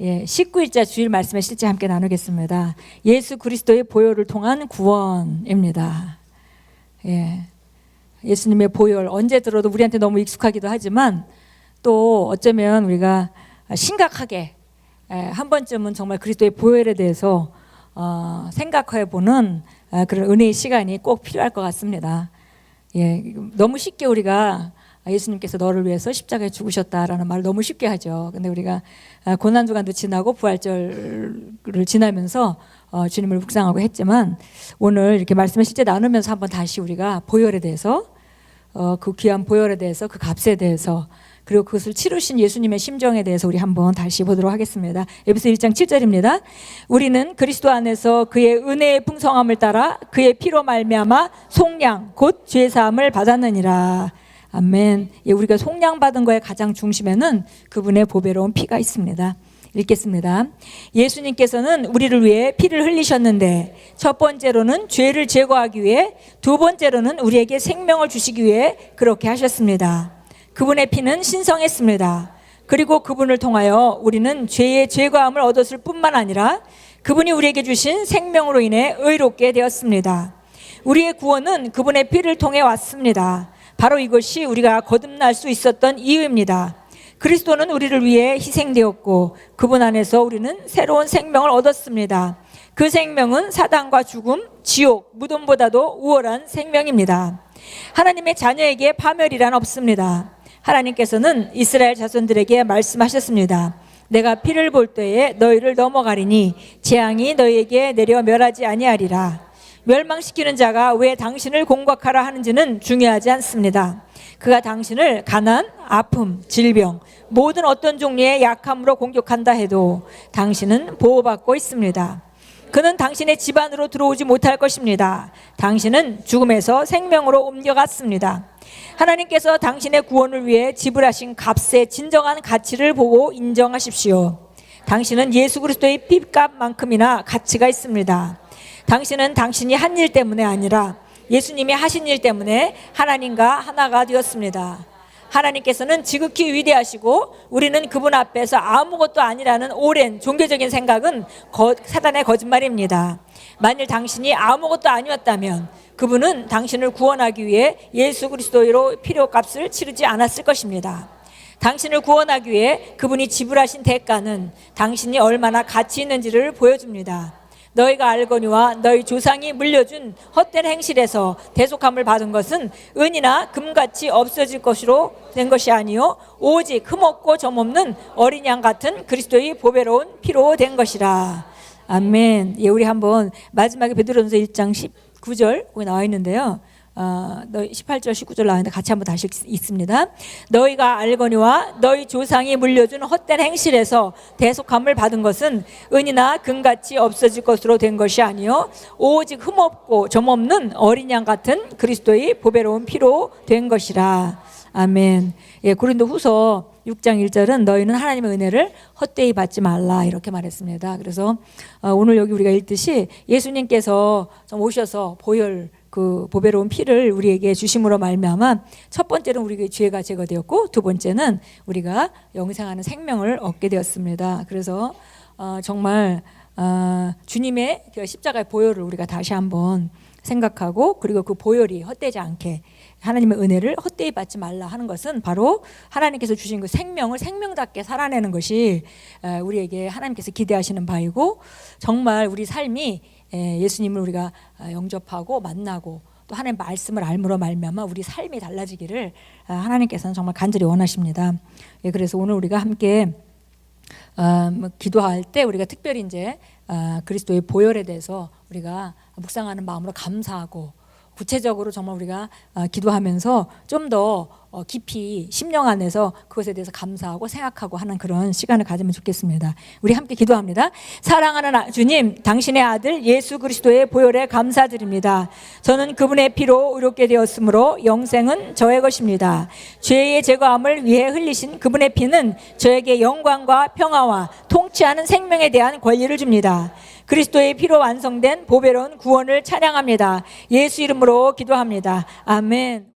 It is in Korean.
19일자 주일 말씀의 실제 함께 나누겠습니다. 예수 그리스도의 보혈을 통한 구원입니다. 예수님의 보혈 언제 들어도 우리한테 너무 익숙하기도 하지만 또 어쩌면 우리가 심각하게 한 번쯤은 정말 그리스도의 보혈에 대해서 생각해보는 그런 은혜의 시간이 꼭 필요할 것 같습니다. 너무 쉽게 우리가 예수님께서 너를 위해서 십자가에 죽으셨다라는 말을 너무 쉽게 하죠. 근데 우리가 고난주간도 지나고 부활절을 지나면서 주님을 묵상하고 했지만 오늘 이렇게 말씀을 실제 나누면서 한번 다시 우리가 보혈에 대해서 그 귀한 보혈에 대해서 그 값에 대해서 그리고 그것을 치르신 예수님의 심정에 대해서 우리 한번 다시 보도록 하겠습니다. 에베소 1장 7절입니다. 우리는 그리스도 안에서 그의 은혜의 풍성함을 따라 그의 피로 말미암아 속량 곧 죄 사함을 받았느니라. 아멘. 우리가 속량받은 거의 가장 중심에는 그분의 보배로운 피가 있습니다. 읽겠습니다. 예수님께서는 우리를 위해 피를 흘리셨는데 첫 번째로는 죄를 제거하기 위해, 두 번째로는 우리에게 생명을 주시기 위해 그렇게 하셨습니다. 그분의 피는 신성했습니다. 그리고 그분을 통하여 우리는 죄의 제거함을 얻었을 뿐만 아니라 그분이 우리에게 주신 생명으로 인해 의롭게 되었습니다. 우리의 구원은 그분의 피를 통해 왔습니다. 바로 이것이 우리가 거듭날 수 있었던 이유입니다. 그리스도는 우리를 위해 희생되었고 그분 안에서 우리는 새로운 생명을 얻었습니다. 그 생명은 사단과 죽음, 지옥, 무덤보다도 우월한 생명입니다. 하나님의 자녀에게 파멸이란 없습니다. 하나님께서는 이스라엘 자손들에게 말씀하셨습니다. 내가 피를 볼 때에 너희를 넘어가리니 재앙이 너희에게 내려 멸하지 아니하리라. 멸망시키는 자가 왜 당신을 공격하라 하는지는 중요하지 않습니다. 그가 당신을 가난, 아픔, 질병, 모든 어떤 종류의 약함으로 공격한다 해도 당신은 보호받고 있습니다. 그는 당신의 집안으로 들어오지 못할 것입니다. 당신은 죽음에서 생명으로 옮겨갔습니다. 하나님께서 당신의 구원을 위해 지불하신 값의 진정한 가치를 보고 인정하십시오. 당신은 예수 그리스도의 피값만큼이나 가치가 있습니다. 당신은 당신이 한 일 때문에 아니라 예수님이 하신 일 때문에 하나님과 하나가 되었습니다. 하나님께서는 지극히 위대하시고 우리는 그분 앞에서 아무것도 아니라는 오랜 종교적인 생각은 사단의 거짓말입니다. 만일 당신이 아무것도 아니었다면 그분은 당신을 구원하기 위해 예수 그리스도로 필요값을 치르지 않았을 것입니다. 당신을 구원하기 위해 그분이 지불하신 대가는 당신이 얼마나 가치 있는지를 보여줍니다. 너희가 알거니와 너희 조상이 물려준 헛된 행실에서 대속함을 받은 것은 은이나 금같이 없어질 것으로 된 것이 아니요 오직 흠없고 점없는 어린 양 같은 그리스도의 보배로운 피로 된 것이라. 아멘. 우리 한번 마지막에 베드로전서 1장 19절 거기 나와 있는데요. 18절 19절 나왔는데 같이 한번 다시 읽습니다. 너희가 알거니와 너희 조상이 물려준 헛된 행실에서 대속함을 받은 것은 은이나 금같이 없어질 것으로 된 것이 아니요 오직 흠없고 점없는 어린 양 같은 그리스도의 보배로운 피로 된 것이라. 아멘. 고린도후서 6장 1절은 너희는 하나님의 은혜를 헛되이 받지 말라 이렇게 말했습니다. 그래서 오늘 여기 우리가 읽듯이 예수님께서 오셔서 보혈 그 보배로운 피를 우리에게 주심으로 말미암아 첫 번째는 우리의 죄가 제거되었고 두 번째는 우리가 영생하는 생명을 얻게 되었습니다. 그래서 정말 주님의 십자가의 보혈을 우리가 다시 한번 생각하고 그리고 그 보혈이 헛되지 않게 하나님의 은혜를 헛되이 받지 말라 하는 것은 바로 하나님께서 주신 그 생명을 생명답게 살아내는 것이 우리에게 하나님께서 기대하시는 바이고 정말 우리 삶이 예수님을 우리가 영접하고 만나고 또 하나님의 말씀을 알므로 말미암아 우리 삶이 달라지기를 하나님께서는 정말 간절히 원하십니다. 그래서 오늘 우리가 함께 기도할 때 우리가 특별히 이제 그리스도의 보혈에 대해서 우리가 묵상하는 마음으로 감사하고 구체적으로 정말 우리가 기도하면서 좀 더 깊이 심령 안에서 그것에 대해서 감사하고 생각하고 하는 그런 시간을 가지면 좋겠습니다. 우리 함께 기도합니다. 사랑하는 주님, 당신의 아들 예수 그리스도의 보혈에 감사드립니다. 저는 그분의 피로 의롭게 되었으므로 영생은 저의 것입니다. 죄의 제거함을 위해 흘리신 그분의 피는 저에게 영광과 평화와 통치하는 생명에 대한 권리를 줍니다. 그리스도의 피로 완성된 보배로운 구원을 찬양합니다. 예수 이름으로 기도합니다. 아멘.